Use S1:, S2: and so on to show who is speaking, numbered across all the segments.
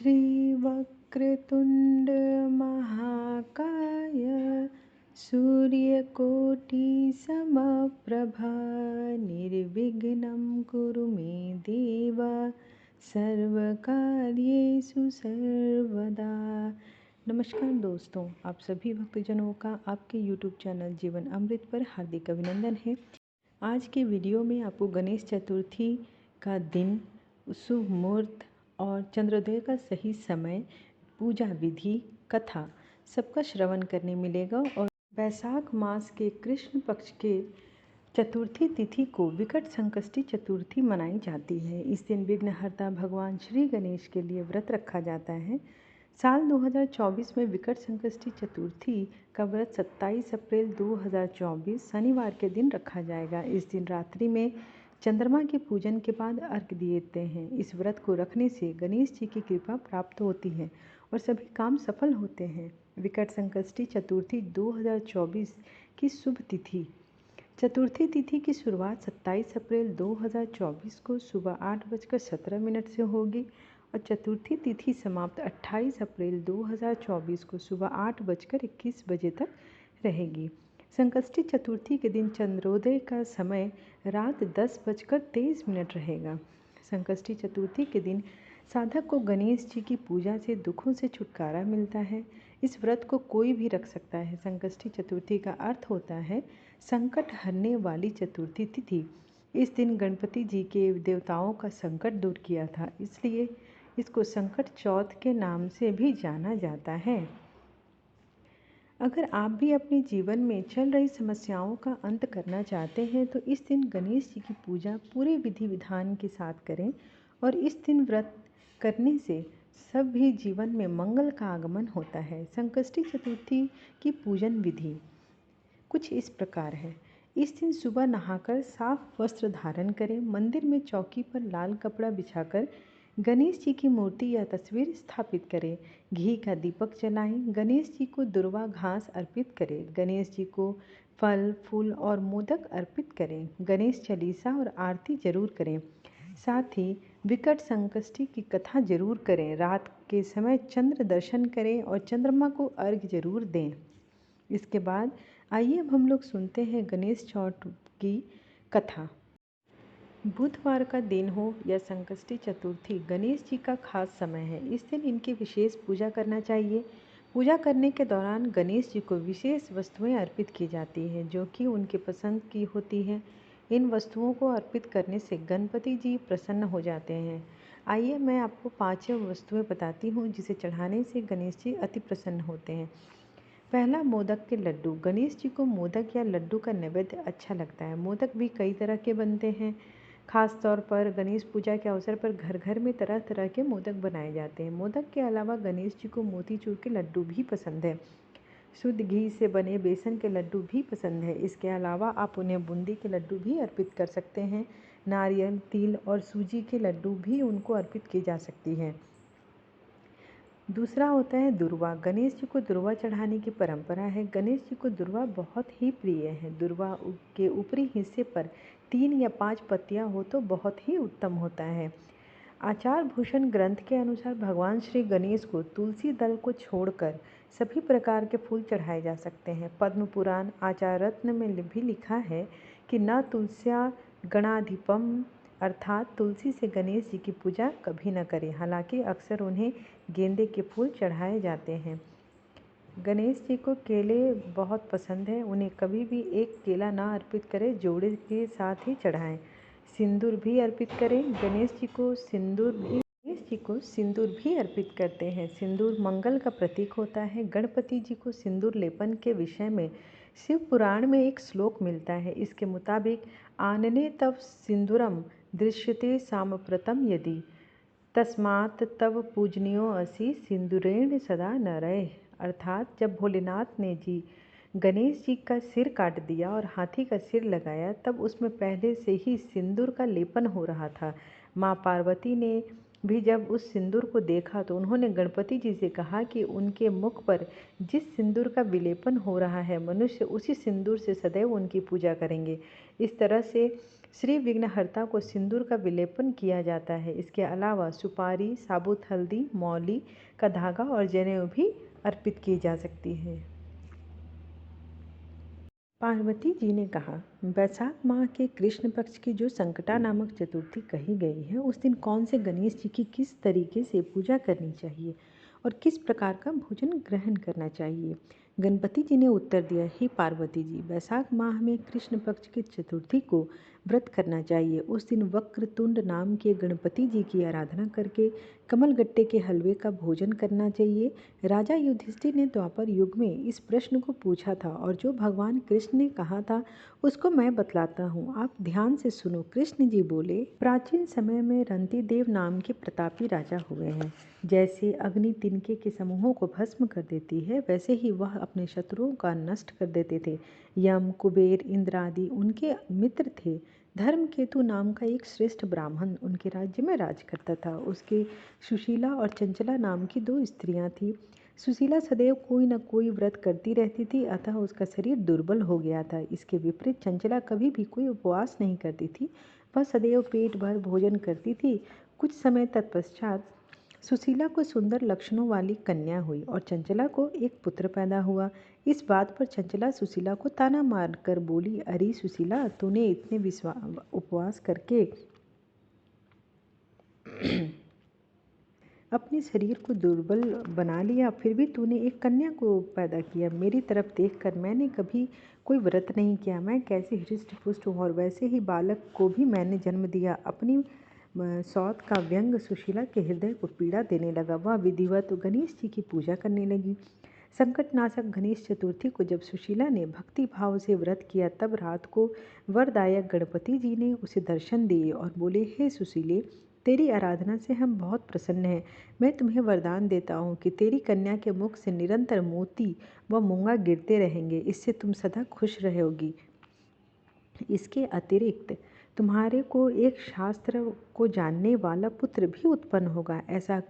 S1: श्रीवक्रतुण्ड महाकाय सूर्यकोटिसमप्रभा निर्विघ्नं कुरु मे देव सर्वकार्येषु सर्वदा। नमस्कार दोस्तों, आप सभी भक्तजनों का आपके YouTube चैनल जीवन अमृत पर हार्दिक अभिनंदन है। आज के वीडियो में आपको गणेश चतुर्थी का दिन, शुभ मुहूर्त और चंद्रोदय का सही समय, पूजा विधि, कथा सबका श्रवण करने मिलेगा। और वैशाख मास के कृष्ण पक्ष के चतुर्थी तिथि को विकट संकष्टी चतुर्थी मनाई जाती है। इस दिन विघ्नहर्ता भगवान श्री गणेश के लिए व्रत रखा जाता है। साल 2024 में विकट संकष्टी चतुर्थी का व्रत 27 अप्रैल 2024 शनिवार के दिन रखा जाएगा। इस दिन रात्रि में चंद्रमा के पूजन के बाद अर्घ्य देते हैं। इस व्रत को रखने से गणेश जी की कृपा प्राप्त होती है और सभी काम सफल होते हैं। विकट संकष्टी चतुर्थी 2024 की शुभ तिथि। चतुर्थी तिथि की शुरुआत 27 अप्रैल 2024 को सुबह 8:17 से होगी और चतुर्थी तिथि समाप्त 28 अप्रैल 2024 को सुबह 8:21 तक रहेगी। संकष्टी चतुर्थी के दिन चंद्रोदय का समय रात 10:23 रहेगा। संकष्टी चतुर्थी के दिन साधक को गणेश जी की पूजा से दुखों से छुटकारा मिलता है। इस व्रत को कोई भी रख सकता है। संकष्टी चतुर्थी का अर्थ होता है संकट हरने वाली चतुर्थी तिथि। इस दिन गणपति जी के देवताओं का संकट दूर किया था, इसलिए इसको संकट चौथ के नाम से भी जाना जाता है। अगर आप भी अपने जीवन में चल रही समस्याओं का अंत करना चाहते हैं तो इस दिन गणेश जी की पूजा पूरे विधि विधान के साथ करें और इस दिन व्रत करने से सभी जीवन में मंगल का आगमन होता है। संकष्टी चतुर्थी की पूजन विधि कुछ इस प्रकार है। इस दिन सुबह नहाकर साफ वस्त्र धारण करें। मंदिर में चौकी पर लाल कपड़ा बिछाकर गणेश जी की मूर्ति या तस्वीर स्थापित करें। घी का दीपक जलाएं। गणेश जी को दुर्वा घास अर्पित करें। गणेश जी को फल, फूल और मोदक अर्पित करें। गणेश चालीसा और आरती जरूर करें। साथ ही विकट संकष्टी की कथा जरूर करें। रात के समय चंद्र दर्शन करें और चंद्रमा को अर्घ्य जरूर दें। इसके बाद आइए अब हम लोग सुनते हैं गणेश चौथ की कथा। बुधवार का दिन हो या संकष्टी चतुर्थी, गणेश जी का खास समय है। इस दिन इनकी विशेष पूजा करना चाहिए। पूजा करने के दौरान गणेश जी को विशेष वस्तुएं अर्पित की जाती हैं जो कि उनके पसंद की होती हैं। इन वस्तुओं को अर्पित करने से गणपति जी प्रसन्न हो जाते हैं। आइए मैं आपको 5 वस्तुएं बताती हूँ जिसे चढ़ाने से गणेश जी अति प्रसन्न होते हैं। पहला, मोदक के लड्डू। गणेश जी को मोदक या लड्डू का नैवेद्य अच्छा लगता है। मोदक भी कई तरह के बनते हैं। खास तौर पर गणेश पूजा के अवसर पर घर घर में तरह तरह के मोदक बनाए जाते हैं। मोदक के अलावा गणेश जी को मोतीचूर के लड्डू भी पसंद है। शुद्ध घी से बने बेसन के लड्डू भी पसंद है। इसके अलावा आप उन्हें बूंदी के लड्डू भी अर्पित कर सकते हैं। नारियल, तिल और सूजी के लड्डू भी उनको अर्पित की जा सकती है। दूसरा होता है दुर्वा। गणेश जी को दुर्वा चढ़ाने की परंपरा है। गणेश जी को दुर्वा बहुत ही प्रिय है। दुर्वा के ऊपरी हिस्से पर 3 या 5 पत्तियां हो तो बहुत ही उत्तम होता है। आचार भूषण ग्रंथ के अनुसार भगवान श्री गणेश को तुलसी दल को छोड़कर सभी प्रकार के फूल चढ़ाए जा सकते हैं। पद्म पुराण आचार रत्न में भी लिखा है कि न तुलस्या गणाधिपम, अर्थात तुलसी से गणेश जी की पूजा कभी न करें। हालांकि अक्सर उन्हें गेंदे के फूल चढ़ाए जाते हैं। गणेश जी को केले बहुत पसंद है। उन्हें कभी भी एक केला ना अर्पित करें, जोड़े के साथ ही चढ़ाएं। सिंदूर भी अर्पित करें। गणेश जी को सिंदूर भी अर्पित करते हैं। सिंदूर मंगल का प्रतीक होता है। गणपति जी को सिंदूर लेपन के विषय में शिव पुराण में एक श्लोक मिलता है। इसके मुताबिक आनने तव सिंदूरम दृश्यते साम्प्रतम यदि तस्मात् तव पूजनीयो असि सिंदूरेण सदा नरय। अर्थात जब भोलेनाथ ने गणेश जी का सिर काट दिया और हाथी का सिर लगाया तब उसमें पहले से ही सिंदूर का लेपन हो रहा था। माँ पार्वती ने भी जब उस सिंदूर को देखा तो उन्होंने गणपति जी से कहा कि उनके मुख पर जिस सिंदूर का विलेपन हो रहा है मनुष्य उसी सिंदूर से सदैव उनकी पूजा करेंगे। इस तरह से श्री विघ्नहर्ता को सिंदूर का विलेपन किया जाता है। इसके अलावा सुपारी, साबुत हल्दी, मौली का धागा और जनेऊ भी अर्पित की जा सकती है। पार्वती जी ने कहा, बैसाख माह के कृष्ण पक्ष की जो संकटा नामक चतुर्थी कही गई है, उस दिन कौन से गणेश जी की किस तरीके से पूजा करनी चाहिए और किस प्रकार का भोजन ग्रहण करना चाहिए। गणपति जी ने उत्तर दिया, हे पार्वती जी, बैसाख माह में कृष्ण पक्ष की चतुर्थी को व्रत करना चाहिए। उस दिन वक्रतुंड नाम के गणपति जी की आराधना करके कमलगट्टे के हलवे का भोजन करना चाहिए। राजा युधिष्ठिर ने द्वापर युग में इस प्रश्न को पूछा था और जो भगवान कृष्ण ने कहा था उसको मैं बतलाता हूँ, आप ध्यान से सुनो। कृष्ण जी बोले, प्राचीन समय में रंतिदेव नाम के प्रतापी राजा हुए हैं। जैसे अग्नि तिनके के समूहों को भस्म कर देती है, वैसे ही वह अपने शत्रुओं का नष्ट कर देते थे। यम, कुबेर, इंद्र आदि उनके मित्र थे। धर्मकेतु नाम का एक श्रेष्ठ ब्राह्मण उनके राज्य में राज करता था। उसके सुशीला और चंचला नाम की 2 स्त्रियां थीं। सुशीला सदैव कोई न कोई व्रत करती रहती थी, अतः उसका शरीर दुर्बल हो गया था। इसके विपरीत चंचला कभी भी कोई उपवास नहीं करती थी, वह सदैव पेट भर भोजन करती थी। कुछ समय तत्पश्चात सुशीला को सुंदर लक्षणों वाली कन्या हुई और चंचला को एक पुत्र पैदा हुआ। इस बात पर चंचला सुशीला को ताना मारकर बोली, अरे सुशीला, तूने इतने उपवास करके अपने शरीर को दुर्बल बना लिया, फिर भी तूने एक कन्या को पैदा किया। मेरी तरफ देखकर मैंने कभी कोई व्रत नहीं किया, मैं कैसे हृष्ट पुष्ट हूँ, और वैसे ही बालक को भी मैंने जन्म दिया। अपनी सौत का व्यंग सुशीला के हृदय को पीड़ा देने लगा। वह विधिवत गणेश जी की पूजा करने लगी। संकटनाशक गणेश चतुर्थी को जब सुशीला ने भक्ति भाव से व्रत किया, तब रात को वरदायक गणपति जी ने उसे दर्शन दिए और बोले, हे सुशीले, तेरी आराधना से हम बहुत प्रसन्न हैं। मैं तुम्हें वरदान देता हूँ कि तेरी कन्या के मुख से निरंतर मोती व मूंगा गिरते रहेंगे, इससे तुम सदा खुश रहोगी। इसके अतिरिक्त तुम्हारे को एक शास्त्र को जानने वाला पुत्र भी उत्पन्न होगा। ऐसा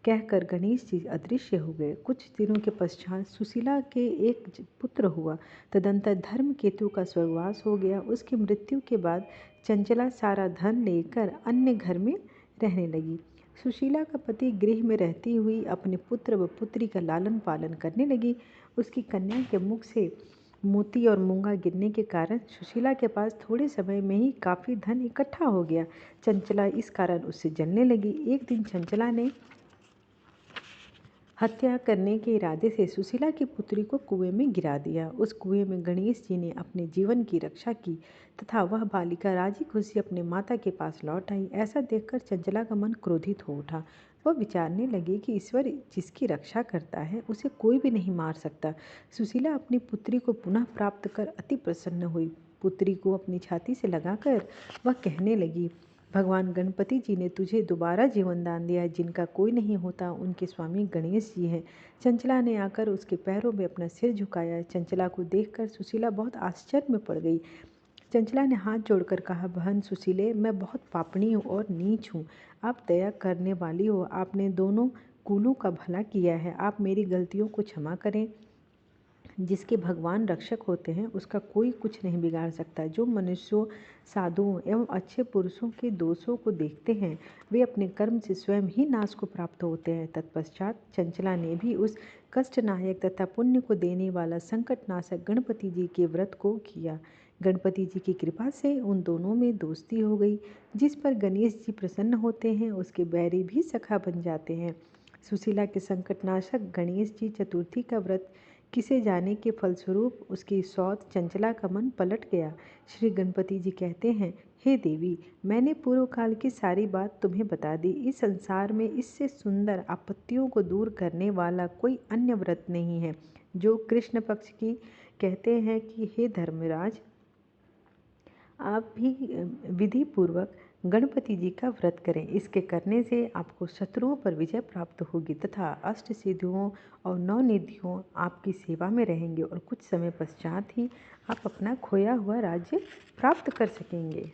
S1: कहकर गणेश जी अदृश्य हो गए। कुछ दिनों के पश्चात सुशीला के एक पुत्र हुआ। तदंतर धर्मकेतु का स्वर्गवास हो गया। उसकी मृत्यु के बाद चंचला सारा धन लेकर अन्य घर में रहने लगी। सुशीला का पति गृह में रहती हुई अपने पुत्र व पुत्री का लालन पालन करने लगी। उसकी कन्या के मुख से मोती और मूंगा गिरने के कारण सुशीला के पास थोड़े समय में ही काफ़ी धन इकट्ठा हो गया। चंचला इस कारण उससे जलने लगी। एक दिन चंचला ने हत्या करने के इरादे से सुशीला की पुत्री को कुएं में गिरा दिया। उस कुएं में गणेश जी ने अपने जीवन की रक्षा की तथा वह बालिका राजी खुशी अपने माता के पास लौट आई। ऐसा देखकर चंचला का मन क्रोधित हो उठा। वह विचारने लगी कि ईश्वर जिसकी रक्षा करता है उसे कोई भी नहीं मार सकता। सुशीला अपनी पुत्री को पुनः प्राप्त कर अति प्रसन्न हुई। पुत्री को अपनी छाती से लगाकर वह कहने लगी, भगवान गणपति जी ने तुझे दोबारा जीवन दान दिया। जिनका कोई नहीं होता उनके स्वामी गणेश जी हैं। चंचला ने आकर उसके पैरों में अपना सिर झुकाया। चंचला को देखकर सुशीला बहुत आश्चर्य में पड़ गई। चंचला ने हाथ जोड़कर कहा, बहन सुशीले, मैं बहुत पापणी हूँ और नीच हूँ। आप दया करने वाली हो। आपने दोनों कुलों का भला किया है। आप मेरी गलतियों को क्षमा करें। जिसके भगवान रक्षक होते हैं उसका कोई कुछ नहीं बिगाड़ सकता। जो मनुष्यों, साधुओं एवं अच्छे पुरुषों के दोषों को देखते हैं वे अपने कर्म से स्वयं ही नाश को प्राप्त होते हैं। तत्पश्चात चंचला ने भी उस कष्टनायक तथा पुण्य को देने वाला संकटनाशक गणपति जी के व्रत को किया। गणपति जी की कृपा से उन दोनों में दोस्ती हो गई। जिस पर गणेश जी प्रसन्न होते हैं उसके बैरी भी सखा बन जाते हैं। सुशीला के संकटनाशक गणेश जी चतुर्थी का व्रत किसे जाने के फलस्वरूप उसकी सौत चंचला का मन पलट गया। श्री गणपति जी कहते हैं, हे देवी, मैंने पूर्व काल की सारी बात तुम्हें बता दी। इस संसार में इससे सुंदर आपत्तियों को दूर करने वाला कोई अन्य व्रत नहीं है। जो कृष्ण पक्ष की कहते हैं कि हे धर्मराज, आप भी विधि पूर्वक गणपति जी का व्रत करें। इसके करने से आपको शत्रुओं पर विजय प्राप्त होगी तथा अष्ट सिद्धियों और 9 निधियों आपकी सेवा में रहेंगे और कुछ समय पश्चात ही आप अपना खोया हुआ राज्य प्राप्त कर सकेंगे।